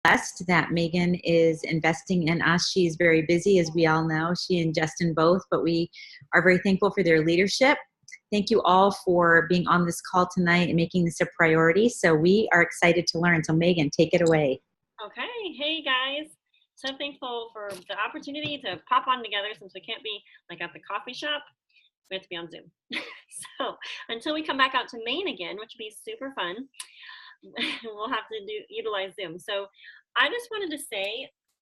blessed that Megan is investing in us. She is very busy, as we all know, she and Justin both, but we are very thankful for their leadership. Thank you all for being on this call tonight and making this a priority. So we are excited to learn. So Megan, take it away. Okay. Hey, guys. So thankful for the opportunity to pop on together since we can't be like at the coffee shop. We have to be on Zoom. So until we come back out to Maine again, which would be super fun, we'll have to utilize Zoom. So I just wanted to say,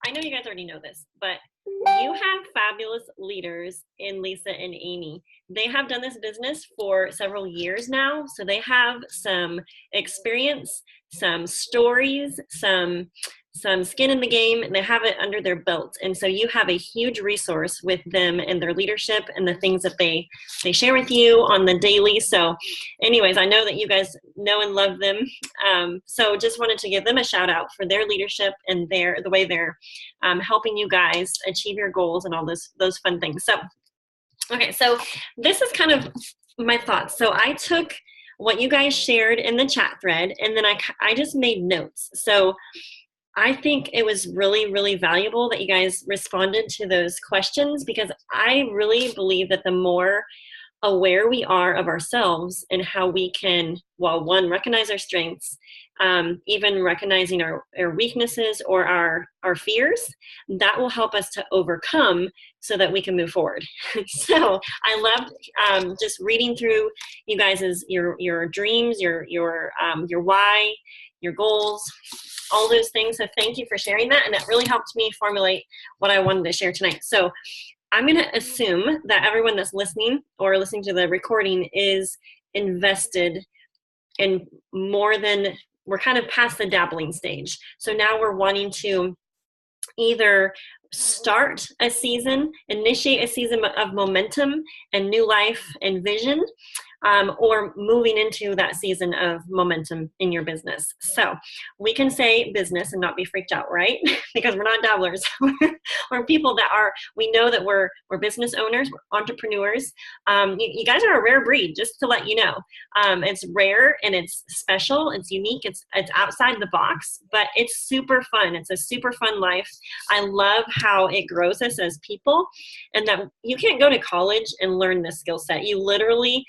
I know you guys already know this, but you have fabulous leaders in Lisa and Amy. They have done this business for several years now, so they have some experience, some stories, some skin in the game, and they have it under their belt. And so you have a huge resource with them and their leadership and the things that they share with you on the daily. So anyways, I know that you guys know and love them. So just wanted to give them a shout out for their leadership and the way they're helping you guys achieve your goals and all those fun things. So, okay, so this is kind of my thoughts. So I took what you guys shared in the chat thread, and then I just made notes. So I think it was really, really valuable that you guys responded to those questions, because I really believe that the more aware we are of ourselves and how we can, well, one, recognize our strengths, even recognizing our weaknesses or our fears, that will help us to overcome so that we can move forward. So I loved just reading through you guys' your dreams, your why, your goals, all those things. So thank you for sharing that. And that really helped me formulate what I wanted to share tonight. So I'm going to assume that everyone that's listening or listening to the recording is invested in more than, we're kind of past the dabbling stage. So now we're wanting to either start a season, initiate a season of momentum and new life and vision, or moving into that season of momentum in your business. So we can say business and not be freaked out, right? Because we're not dabblers. We're people that we know that we're business owners, we're entrepreneurs. You guys are a rare breed, just to let you know. It's rare and it's special, it's unique, it's outside the box, but it's super fun. It's a super fun life. I love how it grows us as people, and that you can't go to college and learn this skill set. You literally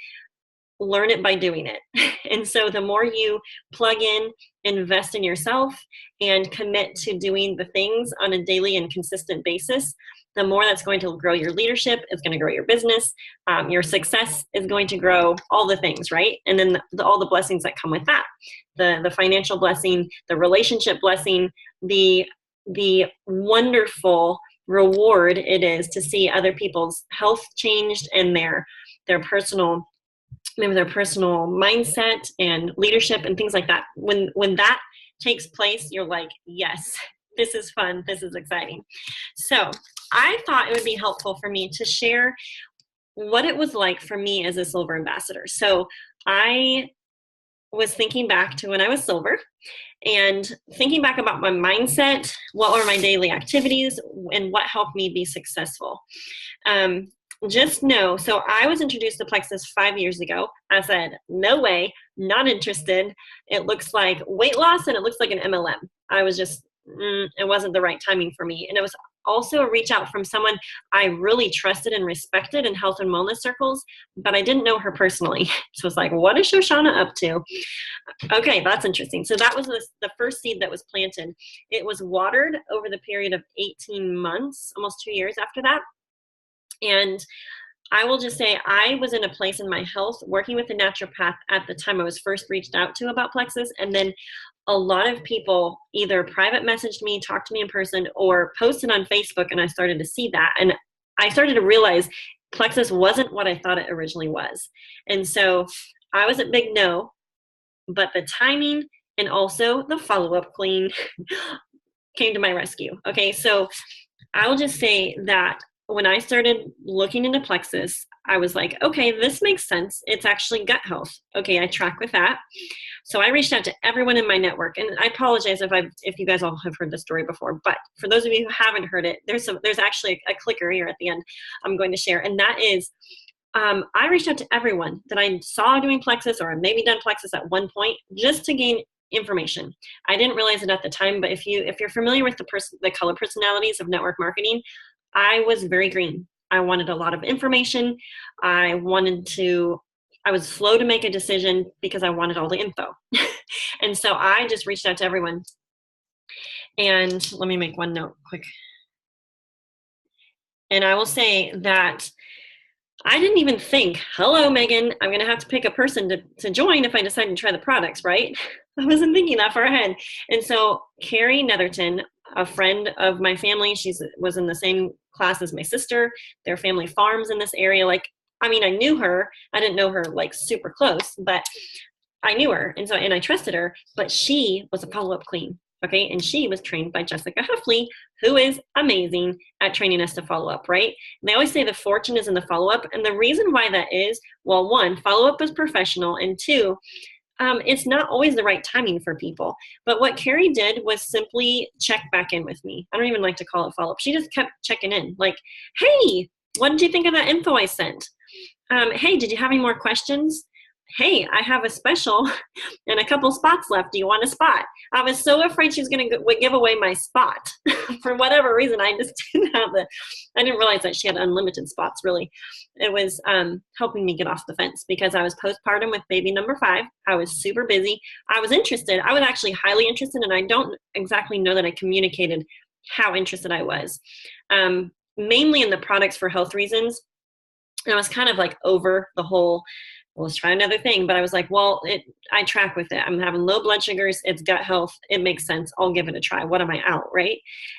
learn it by doing it. And so the more you plug in, invest in yourself, and commit to doing the things on a daily and consistent basis, the more that's going to grow your leadership, it's going to grow your business, your success is going to grow, all the things, right? And then all the blessings that come with that, the financial blessing, the relationship blessing, the wonderful reward it is to see other people's health changed and their personal mindset and leadership and things like that. When that takes place, you're like, yes, this is fun, this is exciting. So I thought it would be helpful for me to share what it was like for me as a silver ambassador. So I was thinking back to when I was silver and thinking back about my mindset, what were my daily activities, and what helped me be successful. Just know, so I was introduced to Plexus 5 years ago. I said, no way, not interested. It looks like weight loss and it looks like an MLM. I was just, it wasn't the right timing for me. And it was also a reach out from someone I really trusted and respected in health and wellness circles, but I didn't know her personally. So it's like, what is Shoshana up to? Okay, that's interesting. So that was the first seed that was planted. It was watered over the period of 18 months, almost 2 years after that. And I will just say I was in a place in my health working with a naturopath at the time I was first reached out to about Plexus. And then a lot of people either private messaged me, talked to me in person, or posted on Facebook, and I started to see that. And I started to realize Plexus wasn't what I thought it originally was. And so I was a big no, but the timing and also the follow-up queen came to my rescue. Okay, so I will just say that when I started looking into Plexus, I was like, okay, this makes sense. It's actually gut health. Okay, I track with that. So I reached out to everyone in my network, and I apologize if you guys all have heard the story before, but for those of you who haven't heard it, there's actually a clicker here at the end I'm going to share, and that is, I reached out to everyone that I saw doing Plexus or maybe done Plexus at one point just to gain information. I didn't realize it at the time, but if you're familiar with the color personalities of network marketing, I was very green. I wanted a lot of information. I was slow to make a decision because I wanted all the info. And so I just reached out to everyone. And let me make one note quick. And I will say that I didn't even think, hello, Megan, I'm going to have to pick a person to join if I decide to try the products, right? I wasn't thinking that far ahead. And so Carrie Netherton, a friend of my family, was in the same class as my sister. Their family farms in this area. I knew her. I didn't know her like super close, but I knew her. And I trusted her, but she was a follow-up queen. Okay. And she was trained by Jessica Huffley, who is amazing at training us to follow up, right? And they always say the fortune is in the follow-up. And the reason why that is, well, one, follow-up is professional. And two, it's not always the right timing for people. But what Carrie did was simply check back in with me. I don't even like to call it follow-up. She just kept checking in like, hey, what did you think of that info I sent? Hey, did you have any more questions? Hey, I have a special and a couple spots left. Do you want a spot? I was so afraid she was going to give away my spot. For whatever reason, I just I didn't realize that she had unlimited spots, really. It was helping me get off the fence because I was postpartum with baby number 5. I was super busy. I was interested. I was actually highly interested, and I don't exactly know that I communicated how interested I was. Mainly in the products for health reasons. And I was kind of like over the whole, well, let's try another thing. But I was like, well, I track with it. I'm having low blood sugars. It's gut health. It makes sense. I'll give it a try. What am I out, right?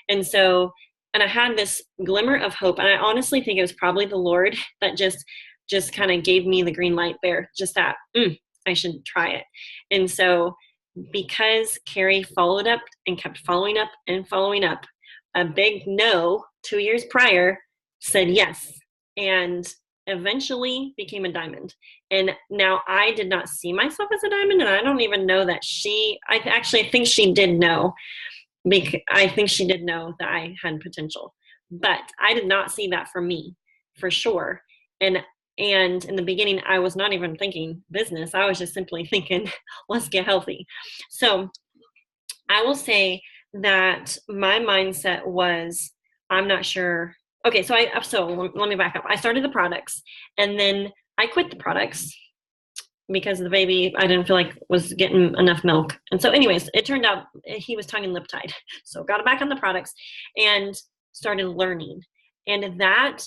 And I had this glimmer of hope. And I honestly think it was probably the Lord that just kind of gave me the green light there. Just that, I should try it. And so because Carrie followed up and kept following up and following up, a big no 2 years prior said yes. And eventually became a diamond. And now I did not see myself as a diamond, and I don't even know that I think she did know. I think she did know that I had potential, but I did not see that for me, for sure. And in the beginning, I was not even thinking business. I was just simply thinking, let's get healthy. So I will say that my mindset was, I'm not sure. Okay, so let me back up. I started the products, and then I quit the products because the baby, I didn't feel like was getting enough milk. And so anyways, it turned out he was tongue and lip tied. So got back on the products and started learning. And that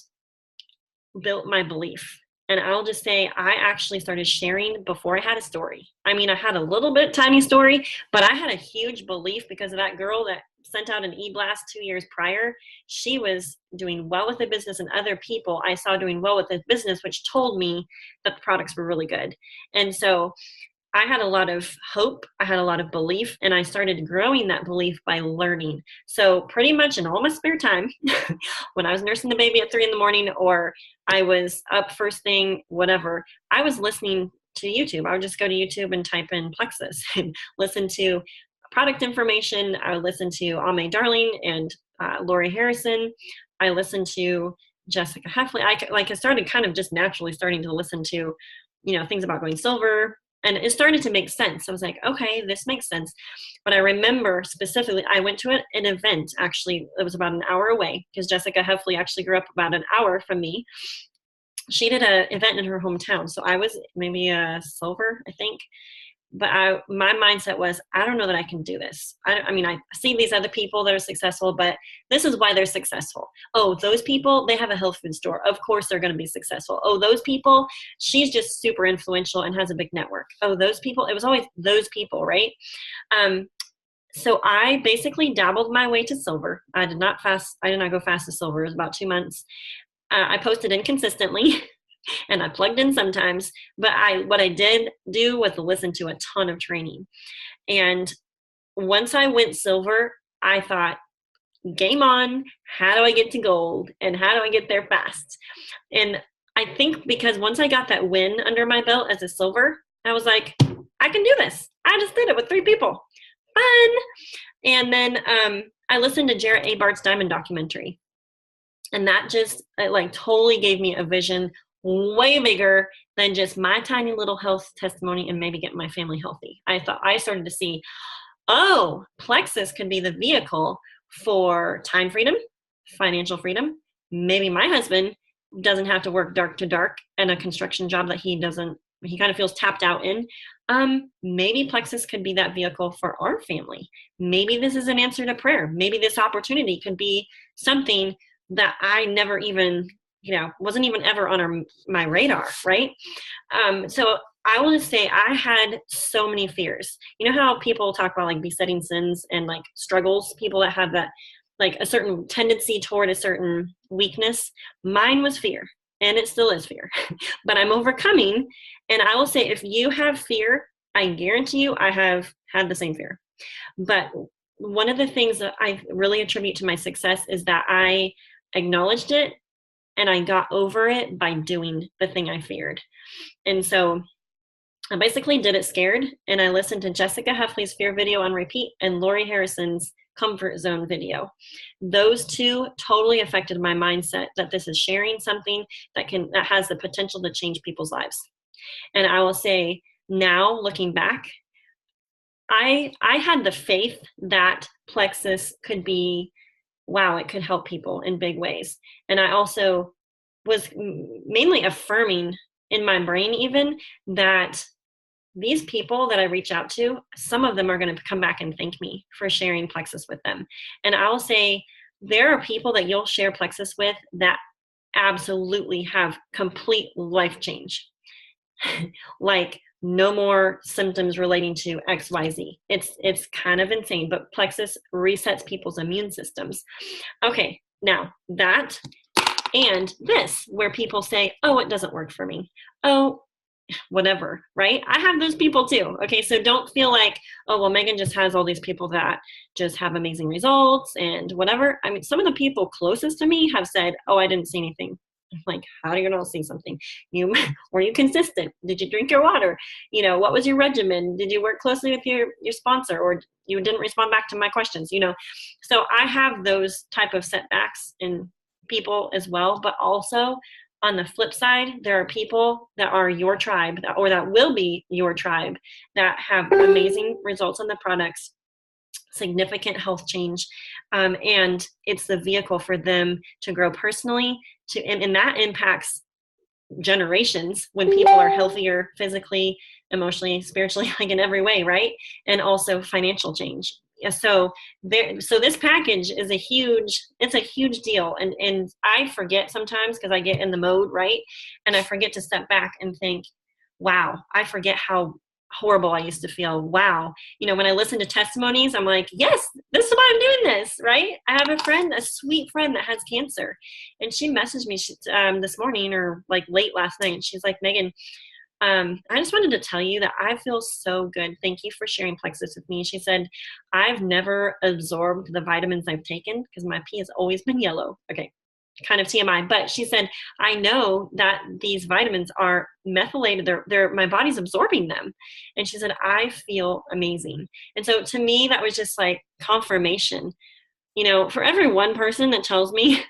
built my belief. And I'll just say, I actually started sharing before I had a story. I mean, I had a little bit tiny story, but I had a huge belief because of that girl that sent out an e-blast 2 years prior. She was doing well with the business, and other people I saw doing well with the business, which told me that the products were really good. And so I had a lot of hope, I had a lot of belief, and I started growing that belief by learning. So pretty much in all my spare time, when I was nursing the baby at 3 a.m, or I was up first thing, whatever, I was listening to YouTube. I would just go to YouTube and type in Plexus and listen to product information. I would listen to Ame Darling and Lori Harrison. I listened to Jessica Heffley. I started kind of just naturally starting to listen to, things about going silver. And it started to make sense. I was like, okay, this makes sense. But I remember specifically, I went to an event, actually, it was about an hour away, because Jessica Heffley actually grew up about an hour from me. She did an event in her hometown. So I was maybe a silver, I think. But my mindset was, I don't know that I can do this. I see these other people that are successful, but this is why they're successful. Oh, those people, they have a health food store. Of course they're going to be successful. Oh, those people, she's just super influential and has a big network. Oh, those people, it was always those people, right? So I basically dabbled my way to silver. I did not go fast to silver. It was about 2 months. I posted inconsistently. And I plugged in sometimes, but what I did do was listen to a ton of training. And once I went silver, I thought, game on, how do I get to gold? And how do I get there fast? And I think because once I got that win under my belt as a silver, I was like, I can do this. I just did it with 3 people. Fun. And then I listened to Jarrett Abart's Diamond documentary. And that just totally gave me a vision way bigger than just my tiny little health testimony and maybe get my family healthy. I started to see, oh, Plexus could be the vehicle for time freedom, financial freedom. Maybe my husband doesn't have to work dark to dark in a construction job that he kind of feels tapped out in. Maybe Plexus could be that vehicle for our family. Maybe this is an answer to prayer. Maybe this opportunity could be something that I never even, wasn't even ever on my radar, right? So I will just say I had so many fears. You know how people talk about like besetting sins and like struggles, people that have that like a certain tendency toward a certain weakness. Mine was fear, and it still is fear, but I'm overcoming. And I will say, if you have fear, I guarantee you I have had the same fear. But one of the things that I really attribute to my success is that I acknowledged it and I got over it by doing the thing I feared. And so I basically did it scared, and I listened to Jessica Heffley's fear video on repeat and Lori Harrison's comfort zone video. Those two totally affected my mindset that this is sharing something that has the potential to change people's lives. And I will say now, looking back, I had the faith that Plexus could be, wow, it could help people in big ways. And I also was mainly affirming in my brain even that these people that I reach out to, some of them are going to come back and thank me for sharing Plexus with them. And I'll say there are people that you'll share Plexus with that absolutely have complete life change. Like no more symptoms relating to XYZ. It's kind of insane, but Plexus resets people's immune systems. Okay, now that and this, where people say, oh, it doesn't work for me. Oh, whatever, right? I have those people too. Okay, so don't feel like, oh, well, Megan just has all these people that just have amazing results and whatever. I mean, some of the people closest to me have said, oh, I didn't see anything. I'm like, how do you not see something? Were you consistent? Did you drink your water? What was your regimen? Did you work closely with your sponsor, or you didn't respond back to my questions? So I have those type of setbacks in people as well, but also on the flip side, there are people that are your tribe or that will be your tribe that have amazing results on the products, significant health change, and it's the vehicle for them to grow personally, and that impacts generations when people are healthier physically, emotionally, spiritually, like in every way, right? And also financial change. So this package is a huge deal. And I forget sometimes because I get in the mode, right? And I forget to step back and think, wow, I forget how horrible I used to feel. Wow. When I listen to testimonies, I'm like, yes, this is why I'm doing this, right? I have a sweet friend that has cancer, and she messaged me this morning or like late last night. And she's like, Megan, I just wanted to tell you that I feel so good. Thank you for sharing Plexus with me. She said, I've never absorbed the vitamins I've taken because my pee has always been yellow. Okay, kind of TMI, but she said, I know that these vitamins are methylated. My body's absorbing them. And she said, I feel amazing. And so to me, that was just like confirmation. For every one person that tells me,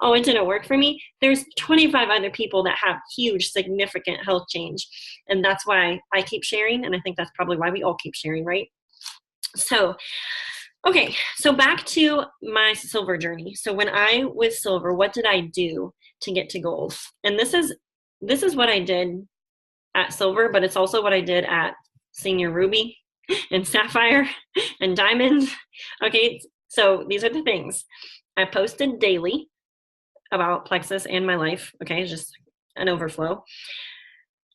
oh, it didn't work for me, there's 25 other people that have huge, significant health change. And that's why I keep sharing. And I think that's probably why we all keep sharing, right? So, okay, so back to my silver journey. So when I was silver, what did I do to get to gold? And this is what I did at silver, but it's also what I did at senior ruby and sapphire and diamond. Okay, so these are the things. I posted daily about Plexus and my life. Okay, just an overflow.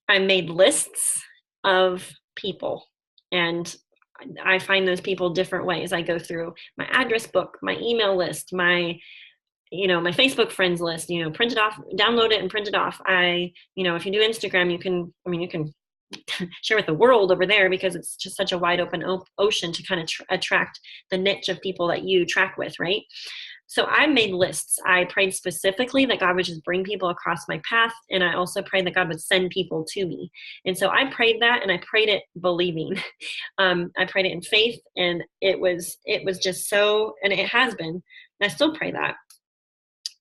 I made lists of people, and I find those people different ways. I go through my address book, my email list, my Facebook friends list, print it off, download it and print it off. If you do Instagram, you can share with the world over there because it's just such a wide open ocean to kind of attract the niche of people that you track with, right? So I made lists. I prayed specifically that God would just bring people across my path. And I also prayed that God would send people to me. And so I prayed that, and I prayed it believing. I prayed it in faith, and it was just so, and it has been, and I still pray that.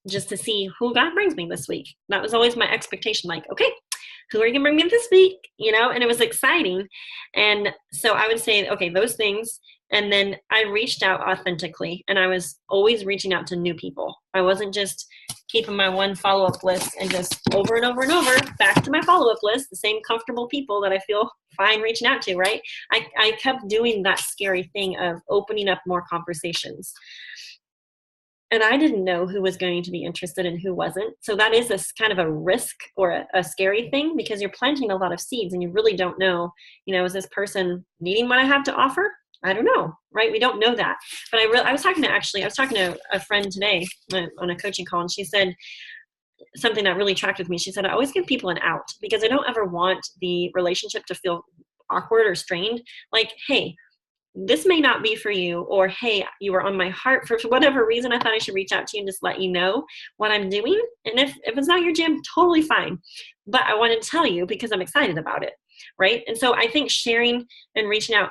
just to see who God brings me this week. That was always my expectation. Like, okay, who are you gonna bring me this week? You know, and it was exciting. And so I would say, okay, those things. And then I reached out authentically, and I was always reaching out to new people. I wasn't just keeping my one follow-up list and just over and over and over back to my follow-up list, the same comfortable people that I feel fine reaching out to, right? I kept doing that scary thing of opening up more conversations. And I didn't know who was going to be interested and who wasn't. So that is a kind of a risk or a scary thing, because you're planting a lot of seeds and you really don't know, you know, is this person needing what I have to offer? I don't know, right? We don't know that. But I was talking to a friend today on a coaching call, and she said something that really tracked with me. She said, I always give people an out, because I don't ever want the relationship to feel awkward or strained. Like, hey, this may not be for you, or hey, you were on my heart for whatever reason. I thought I should reach out to you and just let you know what I'm doing. And if it's not your jam, totally fine. But I wanted to tell you because I'm excited about it, right? And so I think sharing and reaching out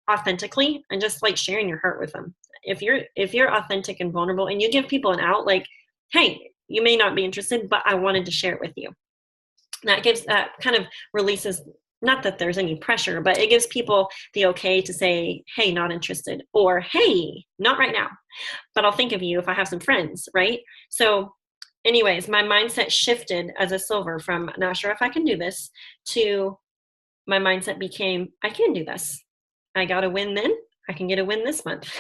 authentically and just like sharing your heart with them. If you're authentic and vulnerable and you give people an out, like, hey, you may not be interested, but I wanted to share it with you. That kind of releases, not that there's any pressure, but it gives people the okay to say, hey, not interested, or hey, not right now, but I'll think of you if I have some friends, right? So anyways, my mindset shifted as a silver from not sure if I can do this to my mindset became, I can do this. I got a win then. I can get a win this month.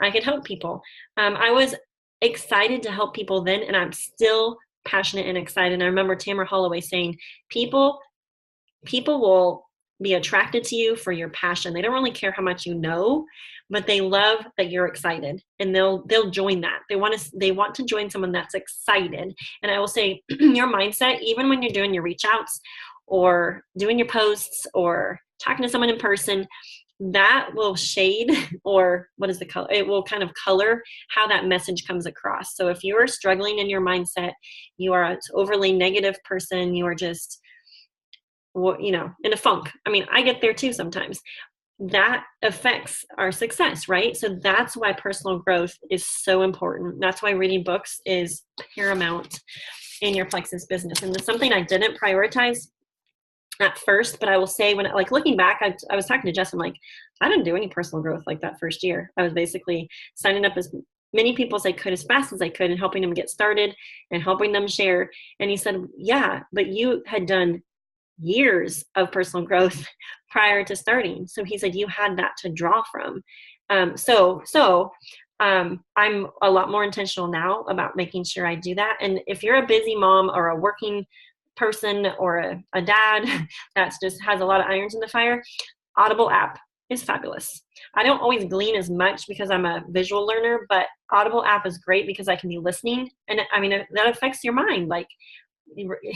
I can help people. I was excited to help people then, and I'm still passionate and excited. And I remember Tamara Holloway saying, people will be attracted to you for your passion. They don't really care how much you know, but they love that you're excited, and they'll join that. They want to join someone that's excited. And I will say, your mindset, even when you're doing your reach outs or doing your posts or talking to someone in person, that will shade, or what is the color? It will kind of color how that message comes across. So if you're struggling in your mindset, you are an overly negative person, you are just, you know, in a funk. I mean, I get there too sometimes. That affects our success, right? So that's why personal growth is so important. That's why reading books is paramount in your Plexus business. And it's something I didn't prioritize at first, but I will say, when like looking back, I was talking to Justin, like, I didn't do any personal growth like that first year. I was basically signing up as many people as I could, as fast as I could, and helping them get started and helping them share. And he said, yeah, but you had done years of personal growth prior to starting. So he said, you had that to draw from. I'm a lot more intentional now about making sure I do that. And if you're a busy mom or a working person or a dad that just has a lot of irons in the fire, Audible app is fabulous. I don't always glean as much because I'm a visual learner, but Audible app is great because I can be listening. And I mean, that affects your mind. Like,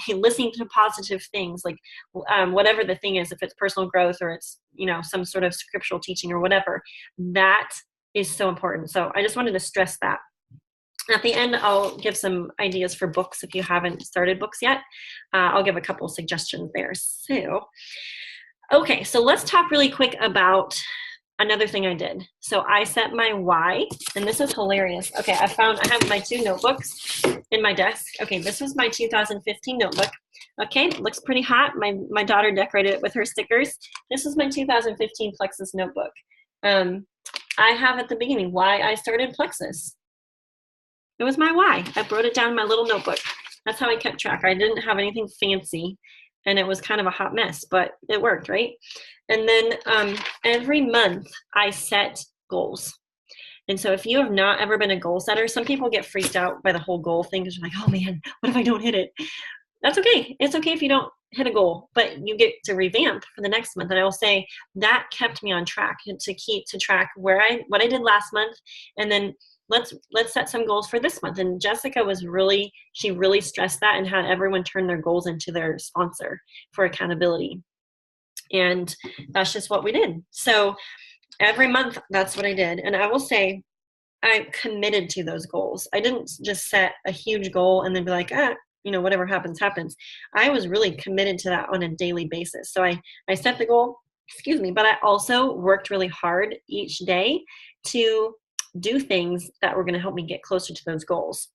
listening to positive things, like whatever the thing is, if it's personal growth or it's, you know, some sort of scriptural teaching or whatever, that is so important. So I just wanted to stress that. At the end, I'll give some ideas for books if you haven't started books yet. I'll give a couple of suggestions there. So, okay, so let's talk really quick about another thing I did. So I set my why, and this is hilarious. Okay, I have my 2 notebooks in my desk. Okay, this was my 2015 notebook. Okay, it looks pretty hot. My daughter decorated it with her stickers. This is my 2015 Plexus notebook. I have at the beginning why I started Plexus. It was my why. I wrote it down in my little notebook. That's how I kept track. I didn't have anything fancy, and it was kind of a hot mess, but it worked, right? And then every month I set goals. And so if you have not ever been a goal setter, some people get freaked out by the whole goal thing because you're like, oh man, what if I don't hit it? That's okay. It's okay if you don't hit a goal, but you get to revamp for the next month. And I will say that kept me on track to track what I did last month, and then let's set some goals for this month. And Jessica she really stressed that and had everyone turn their goals into their sponsor for accountability. And that's just what we did. So every month, that's what I did. And I will say, I committed to those goals. I didn't just set a huge goal and then be like, whatever happens, happens. I was really committed to that on a daily basis. So I set the goal, but I also worked really hard each day to do things that were going to help me get closer to those goals.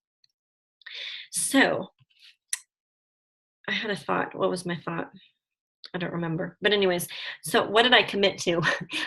So I had a thought. What was my thought? I don't remember. But anyways, so what did I commit to?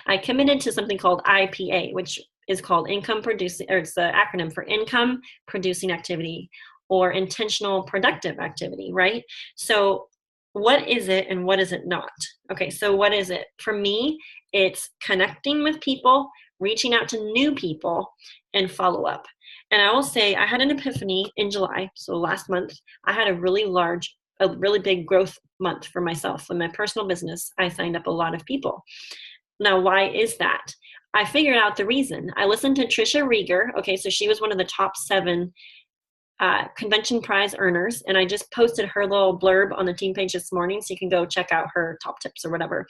I committed to something called IPA, which is called income producing, or it's the acronym for income producing activity or intentional productive activity, right? So what is it and what is it not? Okay, so what is it? For me, it's connecting with people, reaching out to new people, and follow up. And I will say I had an epiphany in July. So last month, I had a really big growth month for myself. In my personal business, I signed up a lot of people. Now, why is that? I figured out the reason. I listened to Trisha Rieger. Okay, so she was one of the top 7 convention prize earners, and I just posted her little blurb on the team page this morning, so you can go check out her top tips or whatever.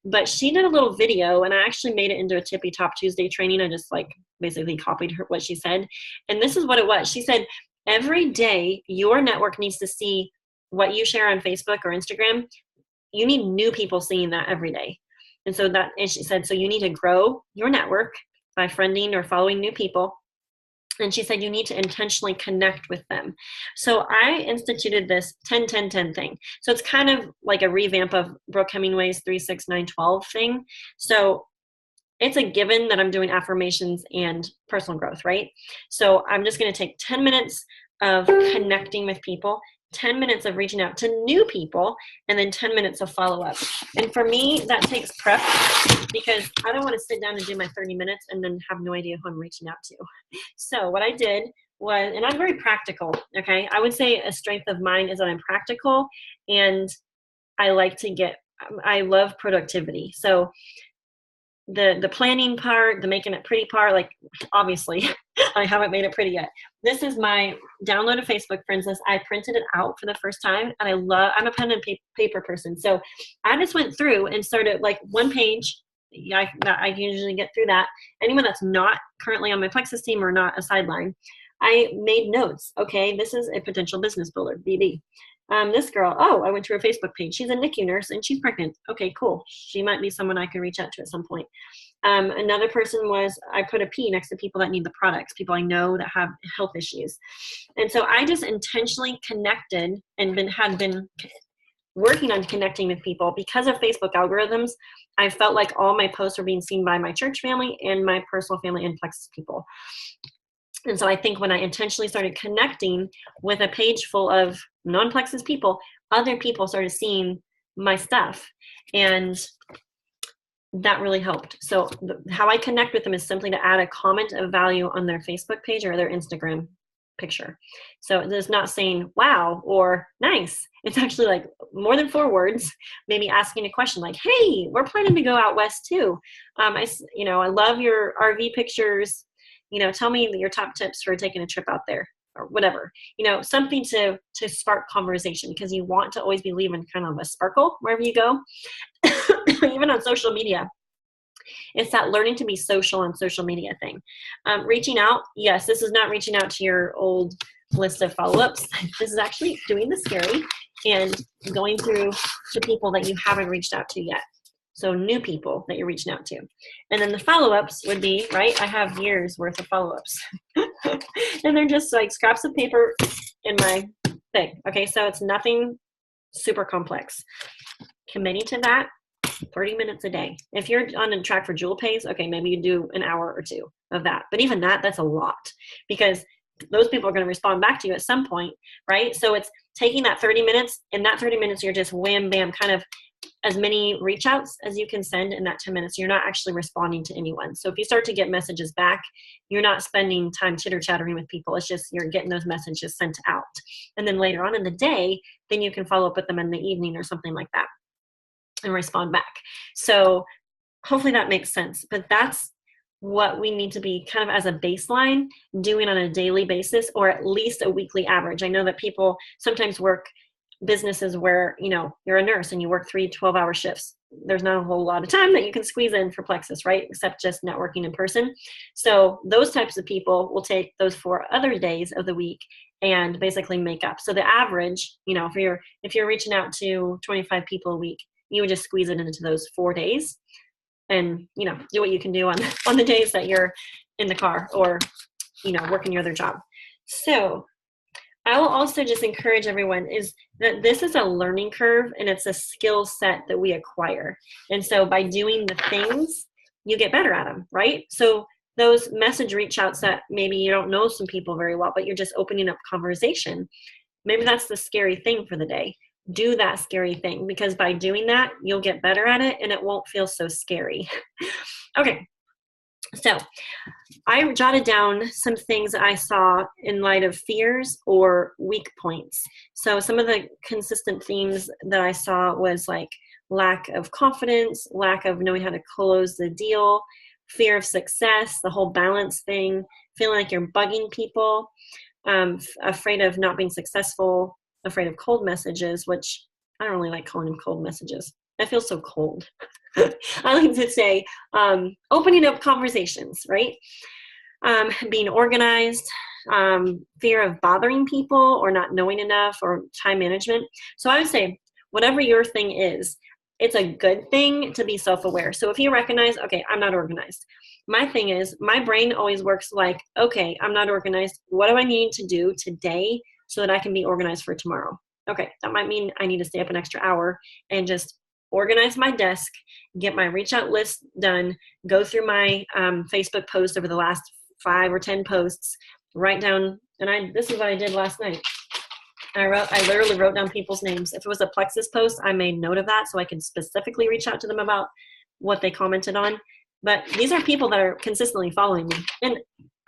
But she did a little video, and I actually made it into a Tippy Top Tuesday training. I just like basically copied what she said, and this is what it was. She said, every day your network needs to see what you share on Facebook or Instagram. You need new people seeing that every day. And so and she said, so you need to grow your network by friending or following new people. And she said, you need to intentionally connect with them. So I instituted this 10-10-10 thing. So it's kind of like a revamp of Brooke Hemingway's 3-6-9-12 thing. So it's a given that I'm doing affirmations and personal growth, right? So I'm just going to take 10 minutes of connecting with people, 10 minutes of reaching out to new people, and then 10 minutes of follow-up. And for me, that takes prep because I don't want to sit down and do my 30 minutes and then have no idea who I'm reaching out to. So what I did was, and I'm very practical, okay? I would say a strength of mine is that I'm practical, and I love productivity. So the planning part, the making it pretty part, like obviously I haven't made it pretty yet. This is my downloaded Facebook friends list. I printed it out for the first time, and I'm a pen and paper person. So I just went through and started like one page. I can usually get through that. Anyone that's not currently on my Plexus team or not a sideline, I made notes. Okay, this is a potential business builder, BD. This girl, I went to her Facebook page. She's a NICU nurse and she's pregnant. Okay, cool. She might be someone I could reach out to at some point. Another person was, I put a P next to people that need the products, people I know that have health issues. And so I just intentionally connected and had been working on connecting with people. Because of Facebook algorithms, I felt like all my posts were being seen by my church family and my personal family and Plexus people. And so I think when I intentionally started connecting with a page full of non-Plexus people, other people started seeing my stuff. And that really helped. So how I connect with them is simply to add a comment of value on their Facebook page or their Instagram picture. So it's not saying wow or nice. It's actually like more than 4 words, maybe asking a question like, hey, we're planning to go out west too. I love your RV pictures. Tell me your top tips for taking a trip out there or whatever, something to spark conversation, because you want to always be leaving kind of a sparkle wherever you go. Even on social media, it's that learning to be social on social media thing. Reaching out, yes, this is not reaching out to your old list of follow-ups. This is actually doing the scary and going through to people that you haven't reached out to yet. So new people that you're reaching out to. And then the follow-ups would be, right, I have years worth of follow-ups. And they're just like scraps of paper in my thing. Okay, so it's nothing super complex. Committing to that, 30 minutes a day. If you're on a track for jewel pays, okay, maybe you do an hour or 2 of that. But even that's a lot, because those people are going to respond back to you at some point, right? So it's taking that 30 minutes. In that 30 minutes, you're just wham, bam, kind of as many reach outs as you can send in that 10 minutes. You're not actually responding to anyone. So if you start to get messages back, you're not spending time chitter chattering with people. It's just you're getting those messages sent out. And then later on in the day, then you can follow up with them in the evening or something like that and respond back. So hopefully that makes sense. But that's what we need to be kind of as a baseline doing on a daily basis, or at least a weekly average. I know that people sometimes work businesses where, you're a nurse and you work 3 12-hour shifts. There's not a whole lot of time that you can squeeze in for Plexus, right? Except just networking in person. So those types of people will take those 4 other days of the week and basically make up. So the average, if you're reaching out to 25 people a week, you would just squeeze it into those 4 days and, do what you can do on the days that you're in the car or, working your other job. So I will also just encourage everyone is that this is a learning curve and it's a skill set that we acquire. And so by doing the things, you get better at them, right? So those message reach outs that maybe you don't know some people very well, but you're just opening up conversation. Maybe that's the scary thing for the day. Do that scary thing, because by doing that, you'll get better at it and it won't feel so scary. Okay. So I jotted down some things I saw in light of fears or weak points. So some of the consistent themes that I saw was like lack of confidence, lack of knowing how to close the deal, fear of success, the whole balance thing, feeling like you're bugging people, afraid of not being successful, afraid of cold messages, which I don't really like calling them cold messages. That feels so cold. I like to say opening up conversations, right? Being organized, fear of bothering people or not knowing enough, or time management. So I would say whatever your thing is, it's a good thing to be self-aware. So if you recognize, okay, I'm not organized. My thing is, my brain always works like, okay, I'm not organized. What do I need to do today so that I can be organized for tomorrow? Okay, that might mean I need to stay up an extra hour and just organize my desk, get my reach out list done, go through my Facebook posts over the last 5 or 10 posts, write down, and this is what I did last night. I literally wrote down people's names. If it was a Plexus post, I made note of that so I could specifically reach out to them about what they commented on. But these are people that are consistently following me. And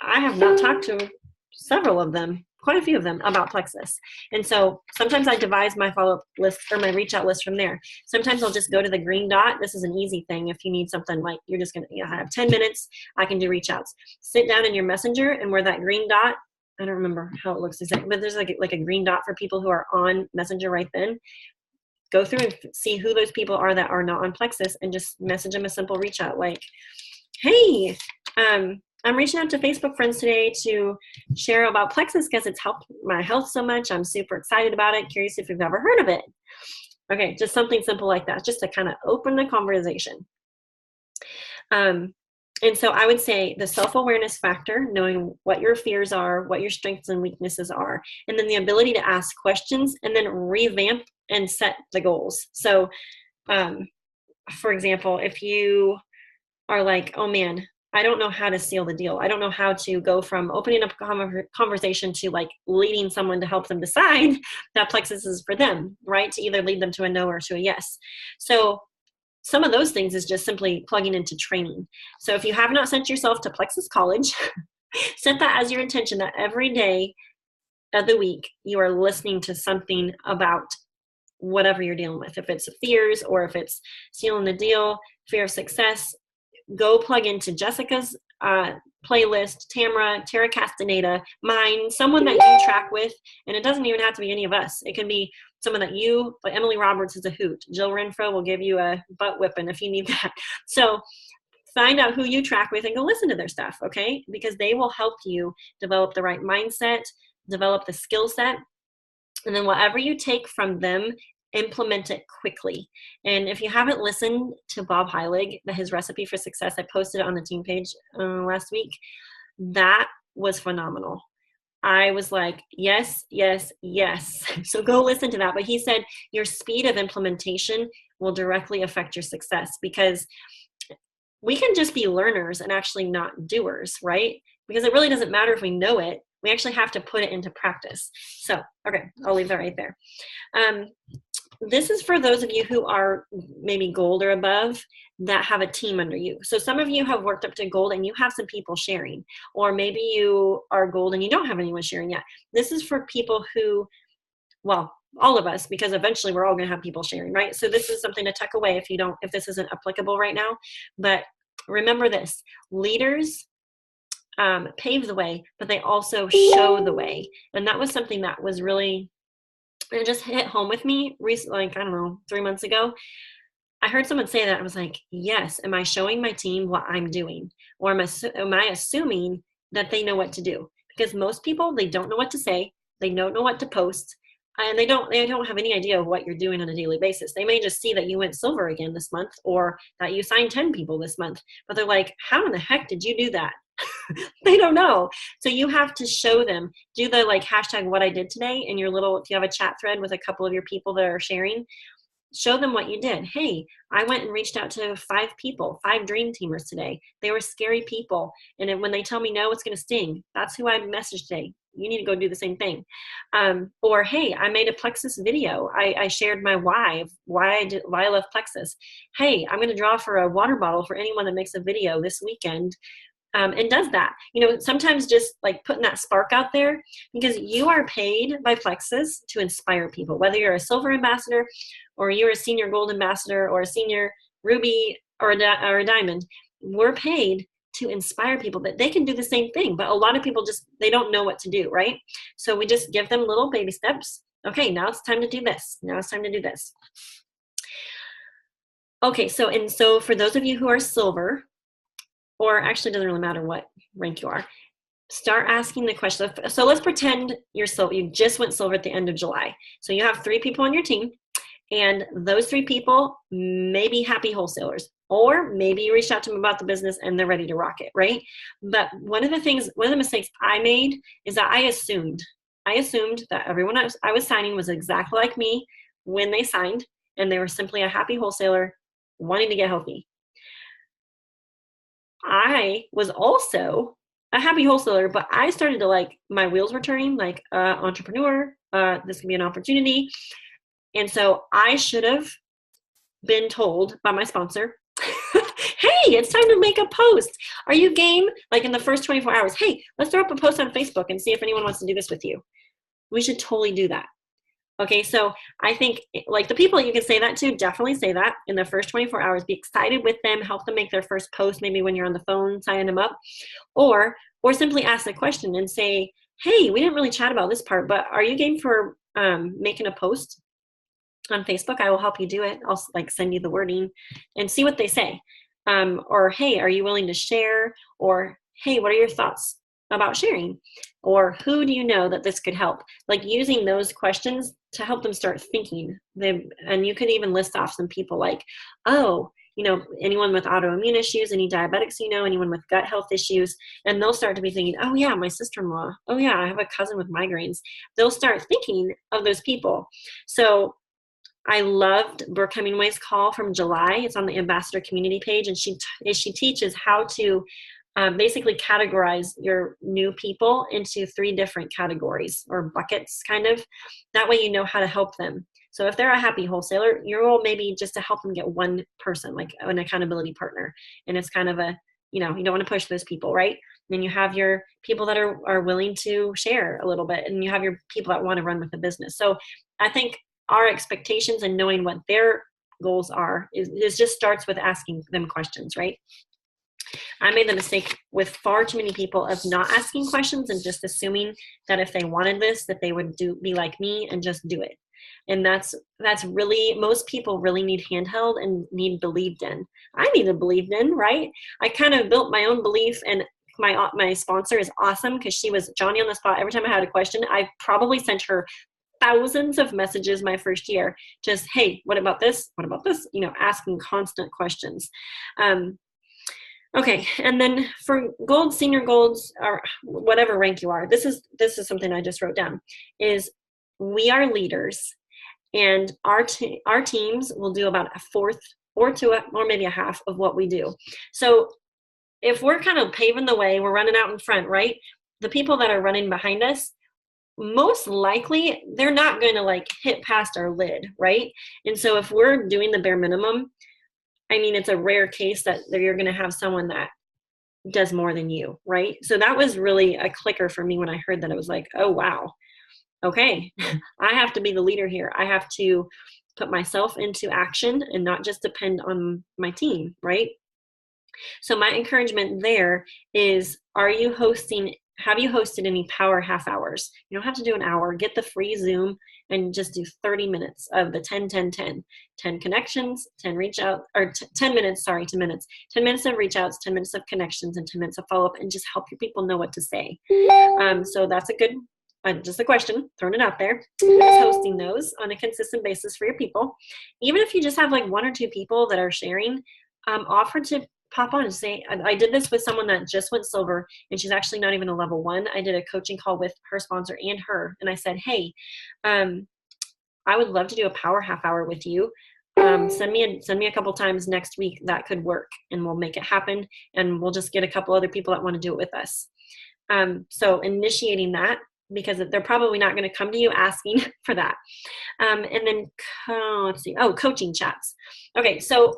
I have not talked to several of them, quite a few of them, about Plexus. And so sometimes I devise my follow-up list or my reach out list from there. Sometimes I'll just go to the green dot. This is an easy thing. If you need something like you're just going to have 10 minutes, I can do reach outs. Sit down in your messenger, and where that green dot, I don't remember how it looks exactly, but there's like a green dot for people who are on Messenger right then. Go through and see who those people are that are not on Plexus and just message them a simple reach out like, hey, I'm reaching out to Facebook friends today to share about Plexus because it's helped my health so much. I'm super excited about it. Curious if you've ever heard of it. Okay, just something simple like that, just to kind of open the conversation. And so I would say the self-awareness factor, knowing what your fears are, what your strengths and weaknesses are, and then the ability to ask questions and then revamp and set the goals. So, for example, if you are like, oh man, I don't know how to seal the deal. I don't know how to go from opening up a conversation to like leading someone to help them decide that Plexus is for them, right? To either lead them to a no or to a yes. So some of those things is just simply plugging into training. So if you have not sent yourself to Plexus College, set that as your intention that every day of the week you are listening to something about whatever you're dealing with. If it's fears or if it's sealing the deal, fear of success, go plug into Jessica's playlist, Tara Castaneda, mine, someone that you track with. And it doesn't even have to be any of us. It can be someone that you, but Emily Roberts is a hoot. Jill Renfro will give you a butt whipping if you need that. So find out who you track with and go listen to their stuff, okay? Because they will help you develop the right mindset, develop the skill set, and then whatever you take from them, implement it quickly. And if you haven't listened to Bob Heilig, his recipe for success, I posted it on the team page last week. That was phenomenal. I was like, yes, yes, yes. So go listen to that. But he said your speed of implementation will directly affect your success, because we can just be learners and actually not doers, right? Because it really doesn't matter if we know it. We actually have to put it into practice. So, okay, I'll leave that right there. This is for those of you who are maybe gold or above that have a team under you. So some of you have worked up to gold and you have some people sharing, or maybe you are gold and you don't have anyone sharing yet. This is for people who, well, all of us, because eventually we're all going to have people sharing, right? So this is something to tuck away if this isn't applicable right now. But remember this, leaders pave the way, but they also show the way. And that was something that was really, it just hit home with me recently, like, I don't know, 3 months ago. I heard someone say that. I was like, yes, am I showing my team what I'm doing? Or am I assuming that they know what to do? Because most people, they don't know what to say. They don't know what to post. and they don't have any idea of what you're doing on a daily basis. They may just see that you went silver again this month, or that you signed 10 people this month, but they're like, how in the heck did you do that? They don't know. So you have to show them, do the like hashtag what I did today in your little, if you have a chat thread with a couple of your people that are sharing, show them what you did. Hey, I went and reached out to 5 people, 5 dream teamers today. They were scary people. And when they tell me no, it's going to sting. That's who I messaged today. You need to go do the same thing. Or, hey, I made a plexus video. I shared my why I love plexus. Hey, I'm going to draw for a water bottle for anyone that makes a video this weekend. And does that. Sometimes just like putting that spark out there, because you are paid by Plexus to inspire people, whether you're a silver ambassador or you're a senior gold ambassador or a senior ruby or a diamond. We're paid to inspire people that they can do the same thing. But a lot of people they don't know what to do, right? So we just give them little baby steps. Okay, now it's time to do this. Now it's time to do this. Okay, so for those of you who are silver, or actually, it doesn't really matter what rank you are, start asking the question. So let's pretend you're silver. You just went silver at the end of July. So you have 3 people on your team, and those 3 people may be happy wholesalers, or maybe you reached out to them about the business and they're ready to rock it, right? But one of the mistakes I made is that I assumed that everyone I was signing was exactly like me when they signed, and they were simply a happy wholesaler wanting to get healthy. I was also a happy wholesaler, but I started to my wheels were turning, entrepreneur, this could be an opportunity. And so I should have been told by my sponsor, hey, it's time to make a post. Are you game? Like in the first 24 hours, hey, let's throw up a post on Facebook and see if anyone wants to do this with you. We should totally do that. Okay, so I think the people you can say that to, definitely say that in the first 24 hours. Be excited with them, help them make their first post, maybe when you're on the phone, signing them up, or simply ask the question and say, hey, we didn't really chat about this part, but are you game for making a post on Facebook? I will help you do it. I'll send you the wording and see what they say. Or, hey, are you willing to share? Or, hey, what are your thoughts about sharing? Or who do you know that this could help? Using those questions to help them start thinking. And you could even list off some people anyone with autoimmune issues, any diabetics, anyone with gut health issues, and they'll start to be thinking, oh yeah, my sister-in-law, oh yeah, I have a cousin with migraines. They'll start thinking of those people. So I loved Brooke Hemingway's call from July. It's on the ambassador community page, and she teaches how to basically categorize your new people into 3 different categories or buckets, kind of. That way you know how to help them. So if they're a happy wholesaler, your role may be just to help them get one person, like an accountability partner. And it's kind of you don't want to push those people, right? And then you have your people that are willing to share a little bit, and you have your people that want to run with the business. So I think our expectations and knowing what their goals are is just starts with asking them questions, right? I made the mistake with far too many people of not asking questions and just assuming that if they wanted this, that they would be like me and just do it. And that's really, most people really need handheld and need believed in. I needed believed in, right? I kind of built my own belief, and my sponsor is awesome because she was Johnny on the spot. Every time I had a question, I probably sent her thousands of messages my first year. Just, hey, what about this? What about this? Asking constant questions. Okay, and then for gold, senior golds, or whatever rank you are, this is something I just wrote down, is we are leaders, and our teams will do about a fourth or maybe a half of what we do. So if we're kind of paving the way, we're running out in front, right? The people that are running behind us, most likely they're not going to hit past our lid, right? And so if we're doing the bare minimum, it's a rare case that you're going to have someone that does more than you, right? So that was really a clicker for me when I heard that. It was like, oh, wow. Okay, I have to be the leader here. I have to put myself into action and not just depend on my team, right? So my encouragement there is, have you hosted any power half hours? You don't have to do an hour. Get the free Zoom and just do 30 minutes of the 10, 10, 10. 10 connections, 10 reach out, or 10 minutes, 10 minutes. 10 minutes of reach outs, 10 minutes of connections, and 10 minutes of follow up, and just help your people know what to say. So that's a good just a question, throwing it out there, is hosting those on a consistent basis for your people. Even if you just have like 1 or 2 people that are sharing, offer to pop on and say, I did this with someone that just went silver, and she's actually not even a level 1. I did a coaching call with her sponsor and her, and I said, hey, I would love to do a power half hour with you. Send me a couple times next week that could work, and we'll make it happen, and we'll just get a couple other people that want to do it with us. So initiating that, because they're probably not going to come to you asking for that. And then let's see. Oh, coaching chats. Okay, so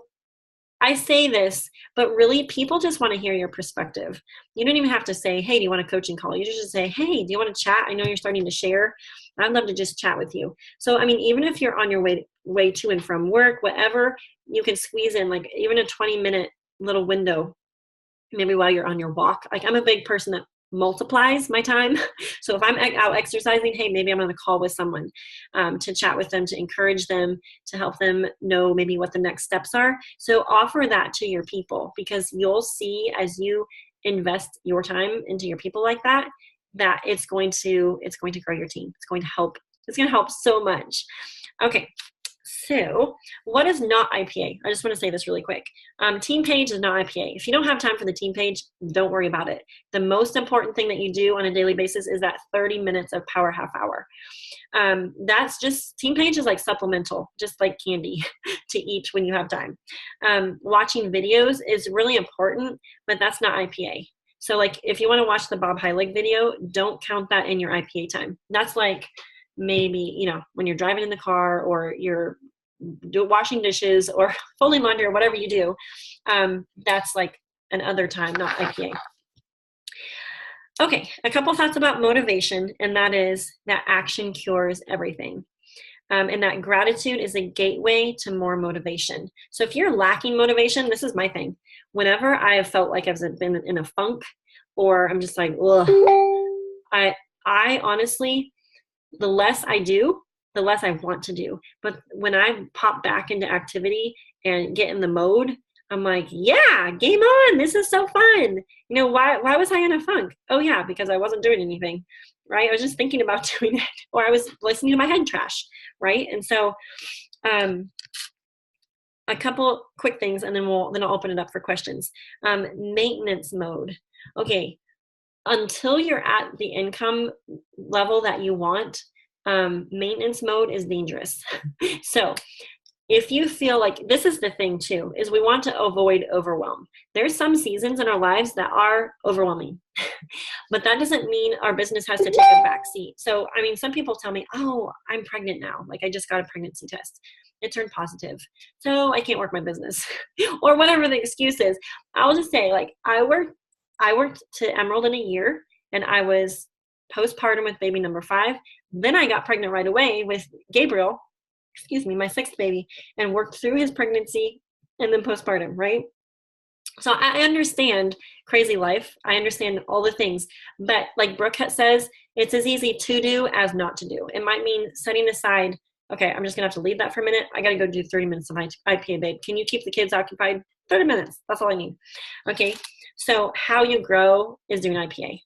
I say this, but really people just want to hear your perspective. You don't even have to say, hey, do you want a coaching call? You just say, hey, do you want to chat? I know you're starting to share. I'd love to just chat with you. So, I mean, even if you're on your way to and from work, whatever, you can squeeze in like even a 20-minute little window, maybe while you're on your walk. Like I'm a big person that multiplies my time. So if I'm out exercising, hey, maybe I'm on a call with someone to chat with them, to encourage them, to help them know maybe what the next steps are. So offer that to your people, because you'll see as you invest your time into your people like that, that it's going to grow your team. It's going to help so much. Okay. So what is not IPA? I just want to say this really quick. Team page is not IPA. If you don't have time for the team page, don't worry about it. The most important thing that you do on a daily basis is that 30 minutes of power half hour. That's just, team page is like supplemental, just like candy to eat when you have time. Watching videos is really important, but that's not IPA. So like if you want to watch the Bob Heilig video, don't count that in your IPA time. That's like maybe, when you're driving in the car or you're washing dishes or folding laundry or whatever you do, that's like an other time, not IPA. Okay, a couple thoughts about motivation, and that is that action cures everything. And that gratitude is a gateway to more motivation. So if you're lacking motivation, this is my thing. Whenever I have felt like I've been in a funk, or I'm just like, ugh, I honestly, the less I do, the less I want to do. But when I pop back into activity and get in the mode, I'm like, yeah, game on. This is so fun. Why was I in a funk? Oh yeah, because I wasn't doing anything, right? I was just thinking about doing it, or I was listening to my head trash, right? And so a couple quick things, and then I'll open it up for questions. Maintenance mode. Okay. Until you're at the income level that you want, maintenance mode is dangerous. So if you feel like, this is the thing too, is we want to avoid overwhelm. There's some seasons in our lives that are overwhelming, but that doesn't mean our business has to take a back seat. So, I mean, some people tell me, oh, I'm pregnant now. Like I just got a pregnancy test. It turned positive. So I can't work my business or whatever the excuse is. I'll just say, like, I worked to Emerald in a year, and I was postpartum with baby number 5. Then I got pregnant right away with Gabriel, my 6th baby, and worked through his pregnancy and then postpartum, right? So I understand crazy life. I understand all the things, but like Brooke says, it's as easy to do as not to do. It might mean setting aside, okay, I'm just gonna have to leave that for a minute. I gotta go do 30 minutes of IPA, babe. Can you keep the kids occupied? 30 minutes, that's all I need. Okay, so how you grow is doing IPA.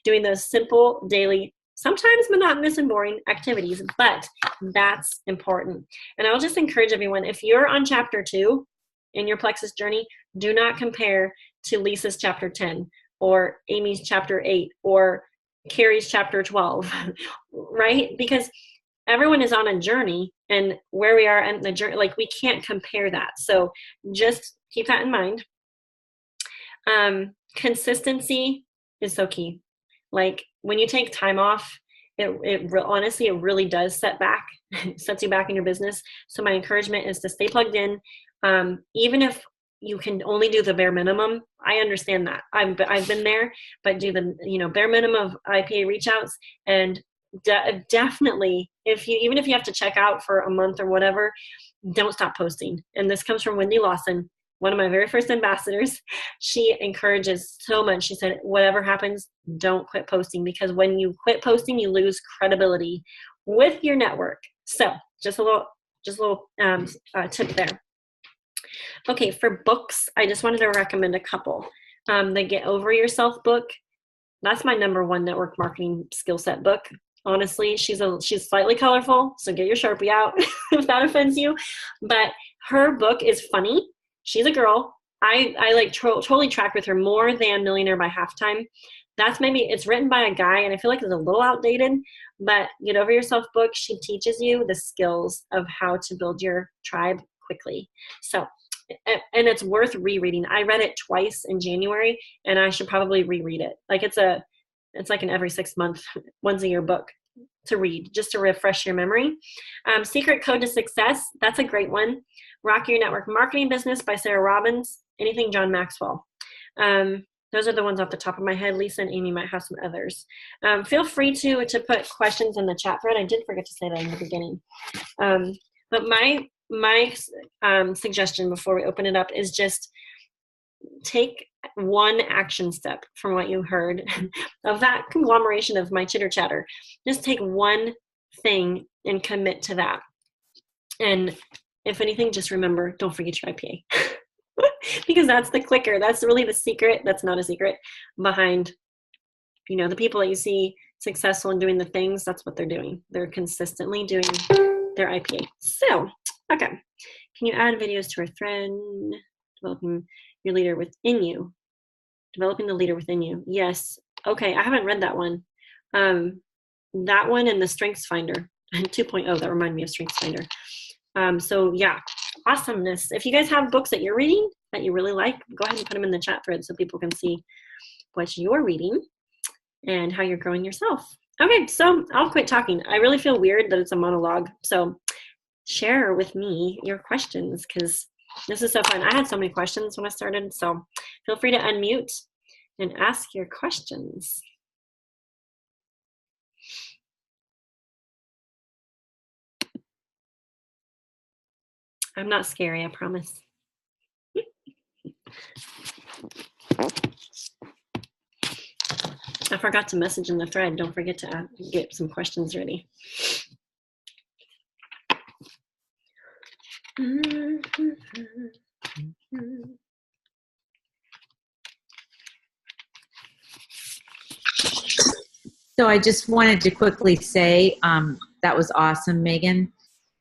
Doing those simple, daily, sometimes monotonous and boring activities, but that's important. And I'll just encourage everyone, if you're on chapter 2 in your Plexus journey, do not compare to Lisa's chapter 10 or Amy's chapter 8 or Carrie's chapter 12, right? Because everyone is on a journey, and where we are in the journey, like we can't compare that. So just keep that in mind. Consistency is so key. Like when you take time off, honestly, it really does sets you back in your business. So my encouragement is to stay plugged in. Even if you can only do the bare minimum, I understand that. I've been there, but do the bare minimum of IPA reach outs, and definitely even if you have to check out for a month or whatever, don't stop posting. And this comes from Wendy Lawson, one of my very first ambassadors. She encourages so much. She said, whatever happens, don't quit posting, because when you quit posting, you lose credibility with your network. So just a little tip there. Okay, for books, I just wanted to recommend a couple. The Get Over Yourself book. That's my #1 network marketing skill set book. Honestly, she's slightly colorful, so get your Sharpie out if that offends you. But her book is funny. She's a girl. I like totally track with her more than Millionaire by Halftime. That's it's written by a guy, and I feel like it's a little outdated, but Get Over Yourself book, she teaches you the skills of how to build your tribe quickly. So, and it's worth rereading. I read it twice in January, and I should probably reread it. Like it's like an every 6 month, once a year book to read, just to refresh your memory. Secret Code to Success, that's a great one. Rock Your Network Marketing Business by Sarah Robbins. Anything John Maxwell. Those are the ones off the top of my head. Lisa and Amy might have some others. Feel free to put questions in the chat thread. I did forget to say that in the beginning. But my suggestion before we open it up is just take one action step from what you heard of that conglomeration of my chitter chatter. Just take one thing and commit to that. And if anything, just remember, don't forget your IPA. Because that's the clicker. That's really the secret. That's not a secret behind, the people that you see successful in doing the things. That's what they're doing. They're consistently doing their IPA. So, okay. Can you add videos to our thread? Developing your leader within you. Developing the leader within you. Yes. Okay. I haven't read that one. That one and the Strengths Finder 2.0. That remind me of Strengths Finder. So yeah, awesomeness. If you guys have books that you're reading that you really like, go ahead and put them in the chat thread so people can see what you're reading and how you're growing yourself. Okay, so I'll quit talking. I really feel weird that it's a monologue. So share with me your questions because this is so fun. I had so many questions when I started, so feel free to unmute and ask your questions. I'm not scary, I promise. I forgot to message in the thread. Don't forget to get some questions ready. So I just wanted to quickly say that was awesome, Megan.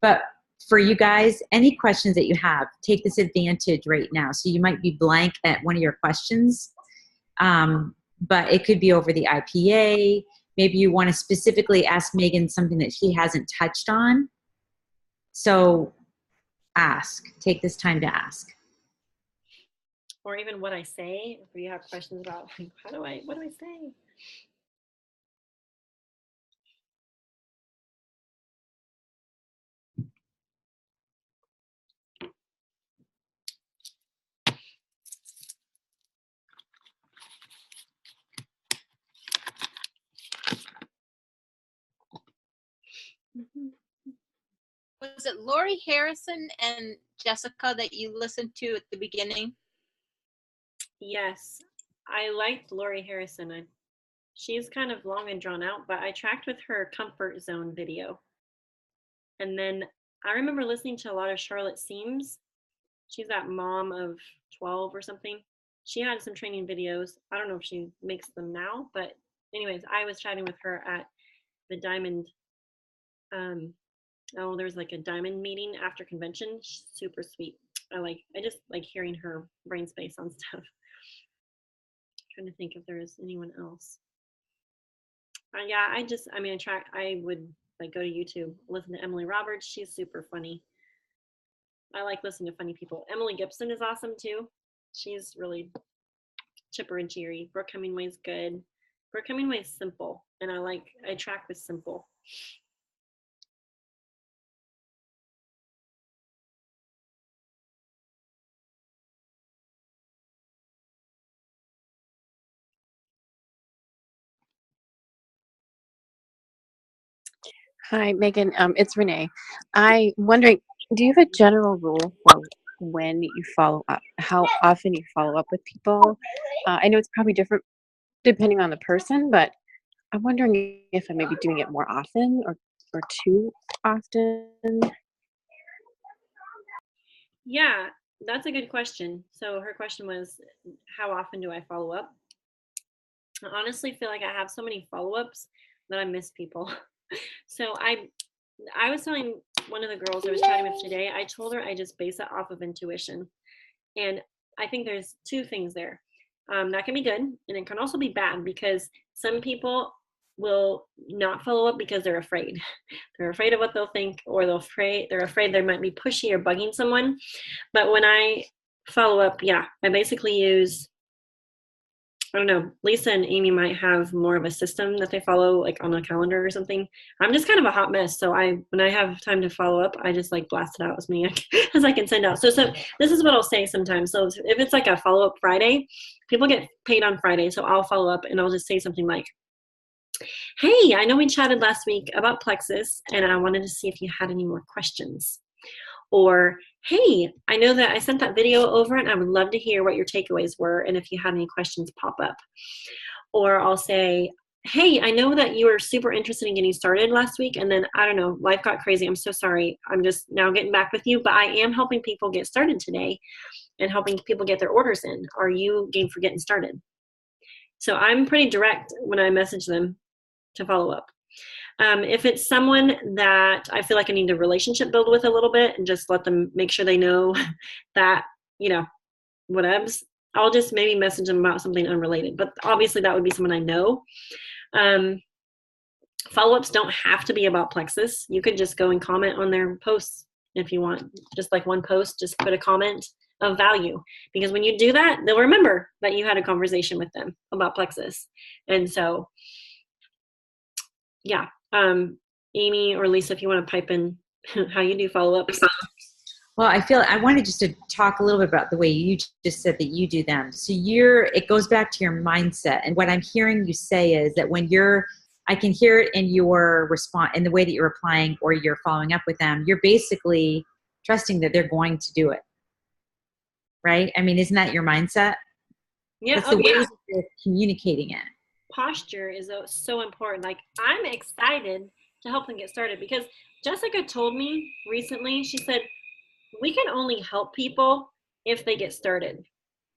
But for you guys, any questions that you have, take this advantage right now. So you might be blank at one of your questions, but it could be over the IPA. Maybe you want to specifically ask Megan something that she hasn't touched on. So ask. Take this time to ask. Or even what I say, if you have questions about like, what do I say? Was it Lori Harrison and Jessica that you listened to at the beginning? Yes, I liked Lori Harrison. She's kind of long and drawn out, but I tracked with her comfort zone video. And then I remember listening to a lot of Charlotte Seams. She's that mom of 12 or something. She had some training videos. I don't know if she makes them now, but anyways, I was chatting with her at the Diamond. There's like a Diamond meeting after convention. She's super sweet. I just like hearing her brain space on stuff. Trying to think if there is anyone else. Yeah, I would like go to YouTube, listen to Emily Roberts. She's super funny. I like listening to funny people. Emily Gibson is awesome too. She's really chipper and cheery. Brooke Hemingway's good. Brooke Hemingway's simple, and I track with simple. Hi, Megan. It's Renee. I'm wondering, do you have a general rule for when you follow up, how often you follow up with people? I know it's probably different depending on the person, but I'm wondering if I may be doing it more often or too often. Yeah, that's a good question. So her question was, how often do I follow up? I honestly feel like I have so many follow-ups that I miss people. So I was telling one of the girls I was chatting with today, I told her I just base it off of intuition. And I think there's two things there. That can be good, and it can also be bad, because some people will not follow up because they're afraid. They're afraid of what they'll think, or they're afraid they might be pushy or bugging someone. But when I follow up, yeah, I basically use, I don't know, Lisa and Amy might have more of a system that they follow, like on a calendar or something. I'm just kind of a hot mess. So when I have time to follow up, I just like blast it out as many as I can send out. So this is what I'll say sometimes. So if it's like a follow-up Friday, people get paid on Friday. So I'll follow up and I'll just say something like, hey, I know we chatted last week about Plexus, and I wanted to see if you had any more questions. Or, hey, I know that I sent that video over and I would love to hear what your takeaways were and if you had any questions pop up. Or I'll say, hey, I know that you were super interested in getting started last week, and then, I don't know, life got crazy. I'm so sorry. I'm just now getting back with you, but I am helping people get started today and helping people get their orders in. Are you game for getting started? So I'm pretty direct when I message them to follow up. If it's someone that I feel like I need a relationship build with a little bit, and just let them make sure they know that, whatevs, I'll just maybe message them about something unrelated. But obviously that would be someone I know. Follow-ups don't have to be about Plexus. You could just go and comment on their posts if you want. Just like one post, just put a comment of value. Because when you do that, they'll remember that you had a conversation with them about Plexus. And so, yeah. Amy or Lisa, if you want to pipe in how you do follow-ups. Well, I wanted just to talk a little bit about the way you just said that you do them. So it goes back to your mindset. And what I'm hearing you say is that I can hear it in your response, in the way that you're replying or you're following up with them, you're basically trusting that they're going to do it. Right? I mean, isn't that your mindset? Yeah. That's the way that you're communicating it. Posture is so important. Like, I'm excited to help them get started, because Jessica told me recently, she said, we can only help people if they get started.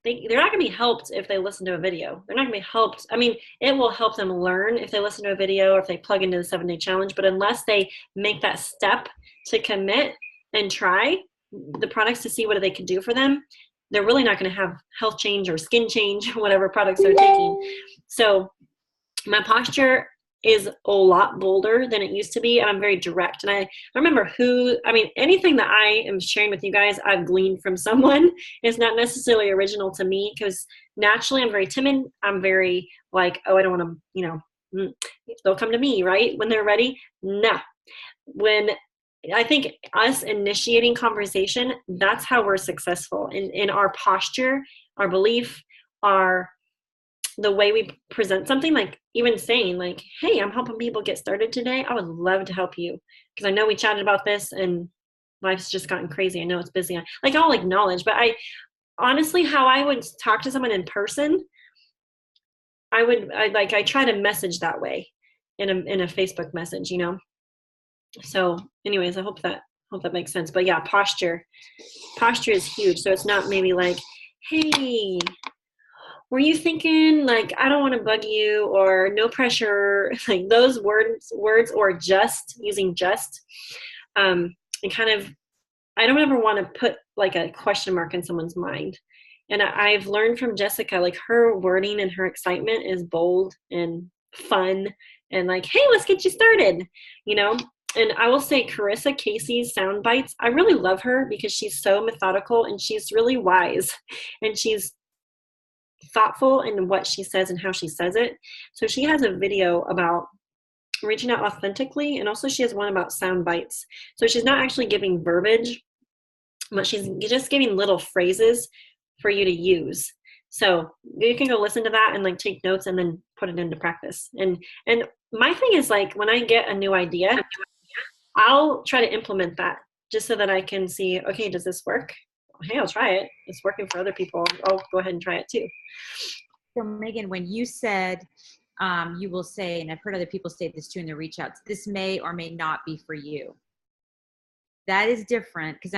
They're not going to be helped if they listen to a video. They're not going to be helped. I mean, it will help them learn if they listen to a video or if they plug into the 7-day challenge. But unless they make that step to commit and try the products to see what they can do for them, they're really not going to have health change or skin change, whatever products they're taking. So my posture is a lot bolder than it used to be, and I'm very direct. And I remember anything that I am sharing with you guys, I've gleaned from someone. It's not necessarily original to me, because naturally I'm very timid. I'm very like, oh, I don't want to, they'll come to me, right? When they're ready. No. When I think us initiating conversation, that's how we're successful in our posture, our belief, the way we present something, like even saying like, hey, I'm helping people get started today. I would love to help you, because I know we chatted about this and life's just gotten crazy. I know it's busy. I'll acknowledge, but I honestly, how I would talk to someone in person, I try to message that way in a Facebook message, So anyways, I hope that makes sense. But yeah, posture is huge. So it's not maybe like, hey, were you thinking, like, I don't want to bug you, or no pressure, like those words, or just using just, and kind of, I don't ever want to put like a question mark in someone's mind. And I've learned from Jessica, like her wording and her excitement is bold and fun and like, hey, let's get you started, And I will say Carissa Casey's sound bites, I really love her because she's so methodical and she's really wise, and she's thoughtful in what she says and how she says it. So she has a video about reaching out authentically, and also she has one about sound bites. So she's not actually giving verbiage, but she's just giving little phrases for you to use. So you can go listen to that and like take notes and then put it into practice. And my thing is, like, when I get a new idea, I'll try to implement that just so that I can see, okay, does this work? Hey, I'll try it. It's working for other people. I'll go ahead and try it too. So Megan, when you said, you will say, and I've heard other people say this too in the reach outs, this may or may not be for you. That is different, because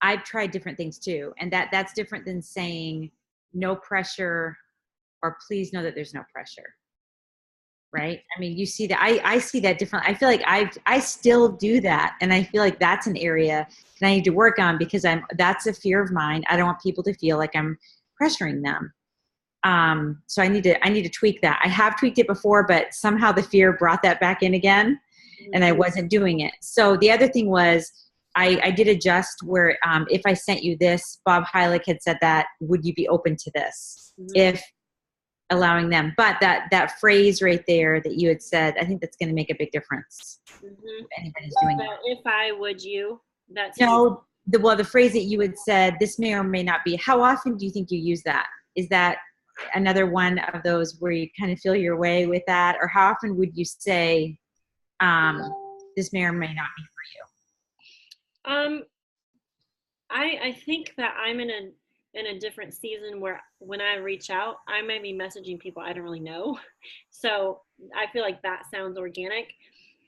I've tried different things too. And that's different than saying no pressure. or please know that there's no pressure. Right? I mean, you see that. I see that differently. I feel like I still do that, and I feel like that's an area that I need to work on, because that's a fear of mine. I don't want people to feel like I'm pressuring them. So I need to tweak that. I have tweaked it before, but somehow the fear brought that back in again, and I wasn't doing it. So the other thing was I did adjust where if I sent you this, Bob Heilig had said that, would you be open to this? If allowing them. But that phrase right there that you had said, I think that's going to make a big difference. If anybody's doing that. If I would you, that's no. The phrase that you had said, this may or may not be. How often do you think you use that? Is that another one of those where you kind of feel your way with that, or how often would you say, this may or may not be for you? I think that I'm in a different season where when I reach out, I may be messaging people I don't really know. So I feel like that sounds organic.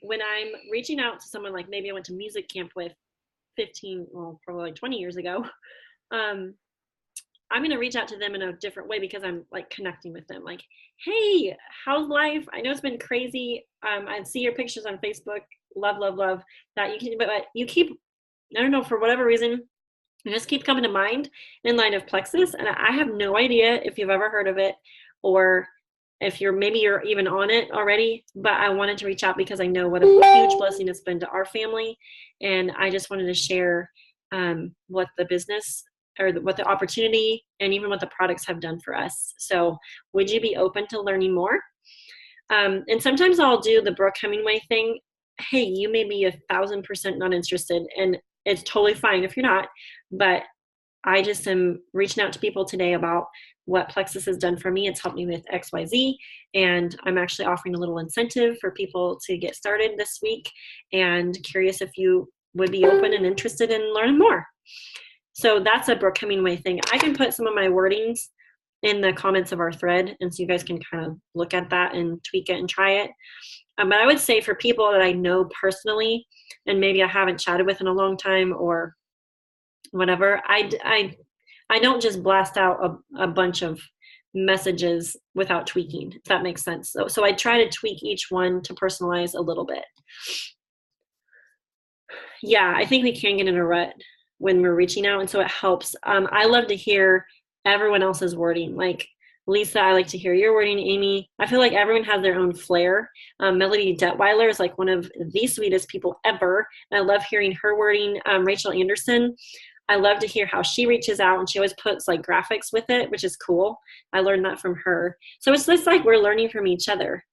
When I'm reaching out to someone, like maybe I went to music camp with probably like 20 years ago, I'm going to reach out to them in a different way, because I'm like connecting with them. Like, hey, how's life? I know it's been crazy. I see your pictures on Facebook. Love that but you keep, I don't know, for whatever reason, it just keeps coming to mind in light of Plexus. And I have no idea if you've ever heard of it, or if you're even on it already, but I wanted to reach out because I know what a huge blessing it's been to our family. And I just wanted to share what the business, or what the opportunity, and even what the products have done for us. So would you be open to learning more? And sometimes I'll do the Brooke Hemingway thing. Hey, you may be 1,000% not interested, and it's totally fine if you're not, but I just am reaching out to people today about what Plexus has done for me. It's helped me with XYZ, and I'm actually offering a little incentive for people to get started this week, and curious if you would be open and interested in learning more. So that's a Brooke Hemingway thing. I can put some of my wordings in the comments of our thread, and so you guys can kind of look at that and tweak it and try it. But I would say for people that I know personally, and maybe I haven't chatted with in a long time or whatever, I don't just blast out a bunch of messages without tweaking, if that makes sense. So I try to tweak each one to personalize a little bit. Yeah, I think we can get in a rut when we're reaching out, and so it helps. I love to hear everyone else's wording. Like Lisa, I like to hear your wording. Amy, I feel like everyone has their own flair. Melody Detweiler is like one of the sweetest people ever, and I love hearing her wording. Rachel Anderson, I love to hear how she reaches out, and she always puts like graphics with it, which is cool. I learned that from her. So it's just like we're learning from each other.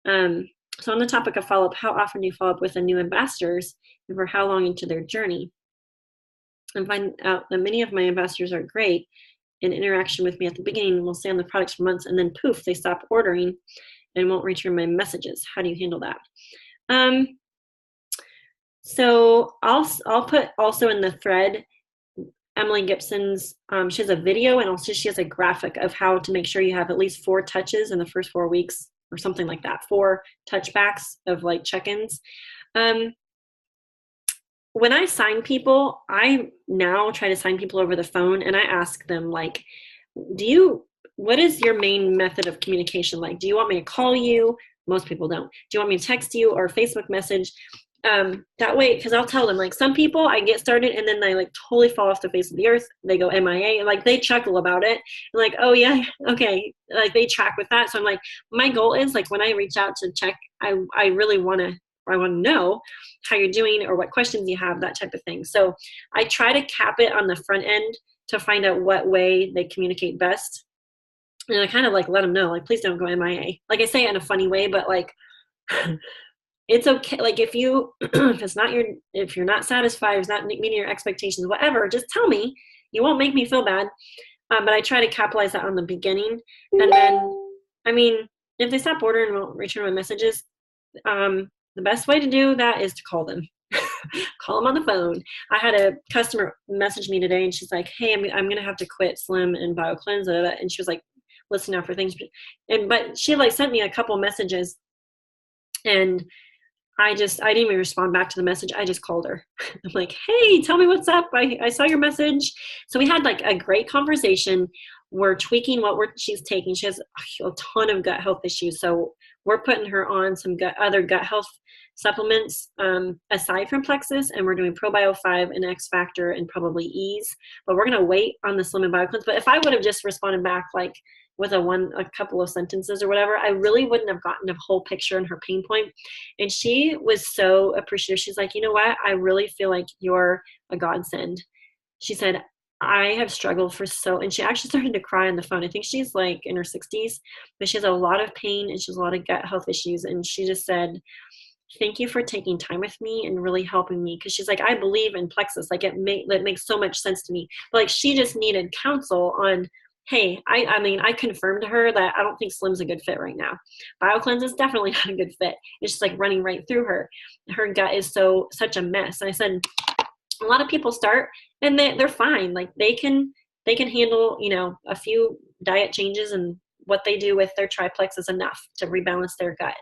So on the topic of follow-up, how often do you follow up with the new ambassadors, and for how long into their journey? And find out that many of my ambassadors are great in interaction with me at the beginning, and will stay on the products for months, and then poof, they stop ordering and won't return my messages. How do you handle that? So I'll put also in the thread Emily Gibson's, she has a video, and also she has a graphic of how to make sure you have at least 4 touches in the first 4 weeks, or something like that, 4 touchbacks of like check-ins. When I sign people, I now try to sign people over the phone, and I ask them like, what is your main method of communication like? Do you want me to call you? Most people don't. Do you want me to text you or Facebook message? That way, because I'll tell them, like, some people I get started and then they like totally fall off the face of the earth. They go MIA, and like they chuckle about it. And like, oh yeah, okay. Like they track with that. So I'm like, my goal is like when I reach out to check, I really want to know how you're doing or what questions you have, that type of thing. So I try to cap it on the front end to find out what way they communicate best. And I kind of like let them know, like, please don't go MIA. Like I say it in a funny way, but like, it's okay. Like if you're not satisfied, if it's not meeting your expectations, whatever, just tell me. You won't make me feel bad. But I try to capitalize that on the beginning. And then, I mean, if they stop ordering and won't return my messages, the best way to do that is to call them. Call them on the phone. I had a customer message me today, and she's like, hey, I'm going to have to quit Slim and BioCleanse. And she was like, listen out for things. But she like sent me a couple messages, and I didn't even respond back to the message. I just called her. I'm like, hey, tell me what's up. I saw your message. So we had like a great conversation. we're tweaking what she's taking. She has a ton of gut health issues. So we're putting her on some other gut health supplements aside from Plexus, and we're doing Probio 5 and X Factor and probably Ease. But we're going to wait on the Slim and Bio Cleanse. But if I would have just responded back like with a couple of sentences or whatever, I really wouldn't have gotten a whole picture and her pain point. And she was so appreciative. She's like, you know what? I really feel like you're a godsend. She said, I have struggled and she actually started to cry on the phone. I think she's like in her 60s, but she has a lot of pain and she has a lot of gut health issues. And she just said, thank you for taking time with me and really helping me. Cause she's like, I believe in Plexus. Like it makes so much sense to me. But like she just needed counsel on, hey, I mean, I confirmed to her that I don't think Slim's a good fit right now. BioCleanse is definitely not a good fit. It's just like running right through her. Her gut is such a mess. And I said, a lot of people start and they're fine. Like they can handle, a few diet changes, and what they do with their triplex is enough to rebalance their gut.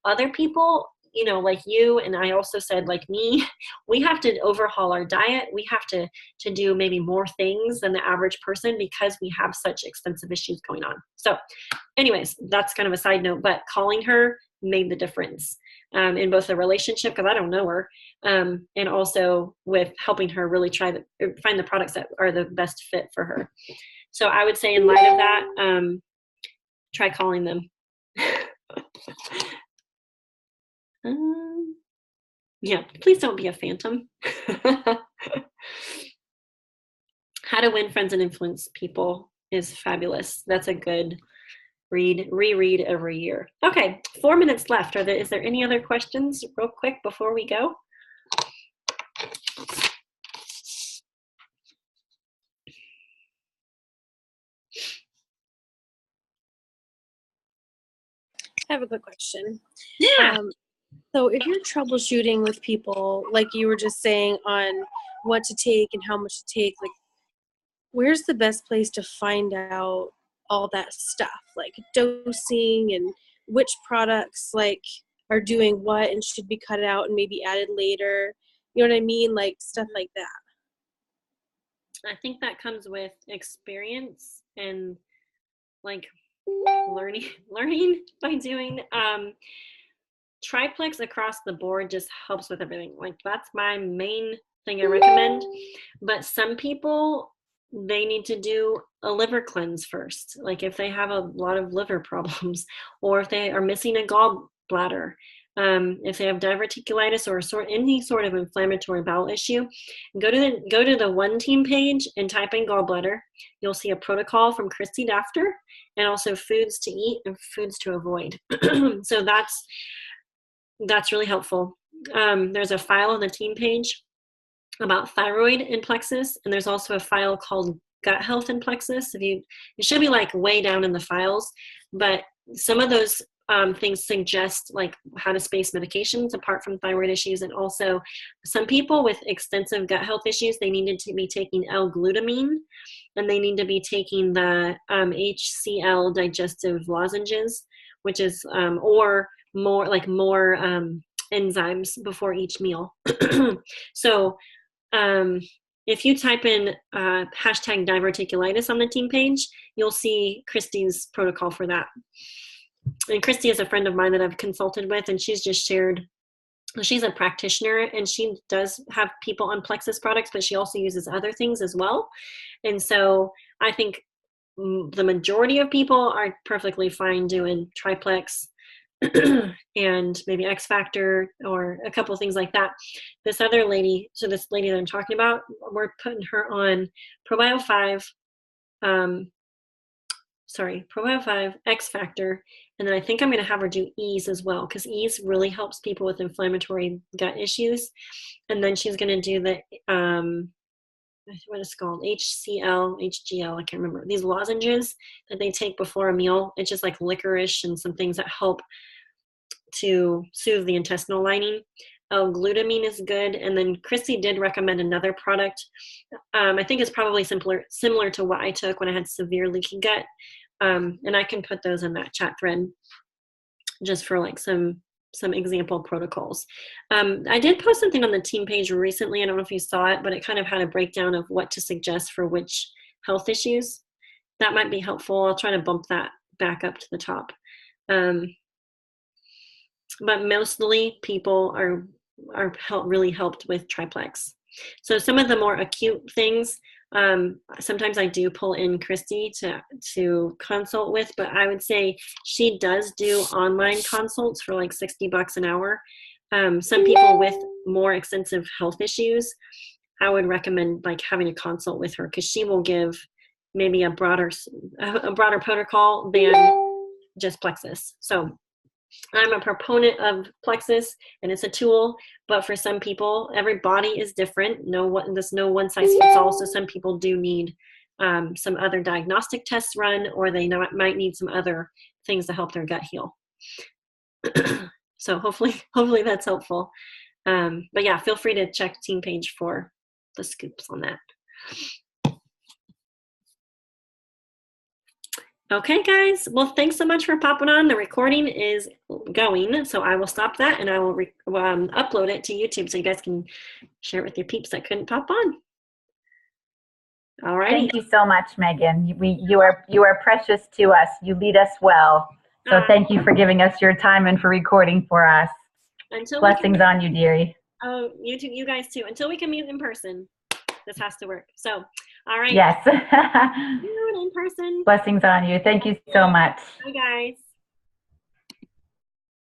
Other people, like you, and I also said like me, we have to overhaul our diet. We have to do maybe more things than the average person because we have such extensive issues going on. So anyways, that's kind of a side note, but calling her made the difference in both the relationship, because I don't know her, and also with helping her really find the products that are the best fit for her. So I would say in light of that, try calling them. Yeah, please don't be a phantom. How to Win Friends and Influence People is fabulous. That's a good reread every year. Okay, 4 minutes left. Is there any other questions real quick before we go? I have a quick question. Yeah. So if you're troubleshooting with people, like you were just saying on what to take and how much to take, like where's the best place to find out all that stuff, like dosing and which products like are doing what and should be cut out and maybe added later? You know what I mean? Like stuff like that. I think that comes with experience and like learning by doing. Triplex across the board just helps with everything. Like that's my main thing I recommend. But some people, they need to do a liver cleanse first. Like if they have a lot of liver problems, or if they are missing a gallbladder, if they have diverticulitis or any sort of inflammatory bowel issue, go to the One Team page and type in gallbladder. You'll see a protocol from Christy Dafter, and also foods to eat and foods to avoid. So that's really helpful. There's a file on the team page about thyroid and plexus, and there's also a file called gut health and plexus. It should be like way down in the files, but some of those things suggest like how to space medications apart from thyroid issues. And also some people with extensive gut health issues, they needed to be taking L-glutamine, and they need to be taking the HCl digestive lozenges, which is or more enzymes before each meal. So if you type in hashtag diverticulitis on the team page, you'll see Christy's protocol for that. And Christy is a friend of mine that I've consulted with, and she's just shared, she's a practitioner and she does have people on Plexus products, but she also uses other things as well. And so I think the majority of people are perfectly fine doing triplex and maybe X Factor or a couple of things like that. This lady that I'm talking about, we're putting her on Probio 5, Probio 5, X Factor, and then I think I'm going to have her do Ease as well, because Ease really helps people with inflammatory gut issues. And then she's going to do the what is it called? HGL, I can't remember. These lozenges that they take before a meal. It's just like licorice and some things that help to soothe the intestinal lining. Glutamine is good. And then Christy did recommend another product. I think it's probably similar to what I took when I had severe leaky gut. And I can put those in that chat thread just for like some example protocols. I did post something on the team page recently. I don't know if you saw it, but it kind of had a breakdown of what to suggest for which health issues. that might be helpful. I'll try to bump that back up to the top. But mostly people are really helped with triplex. So some of the more acute things, sometimes I do pull in Christy to consult with, but I would say she does do online consults for like $60 an hour. Some people with more extensive health issues, I would recommend like having a consult with her, because she will give maybe a broader protocol than just plexus. So I'm a proponent of plexus, and it's a tool, but for some people, every body is different. There's no one size fits all. So some people do need some other diagnostic tests run, or they might need some other things to help their gut heal. So hopefully that's helpful. But yeah, feel free to check Team Page for the scoops on that. Okay, guys. Well, thanks so much for popping on. The recording is going, so I will stop that and I will upload it to YouTube so you guys can share it with your peeps that couldn't pop on. All right. Thank you so much, Megan. You are precious to us. You lead us well. So thank you for giving us your time and for recording for us. Blessings on you, dearie. Oh, you guys too. Until we can meet in person, this has to work. So, all right. Yes. In person. Blessings on you. Thank you so much. Bye, guys.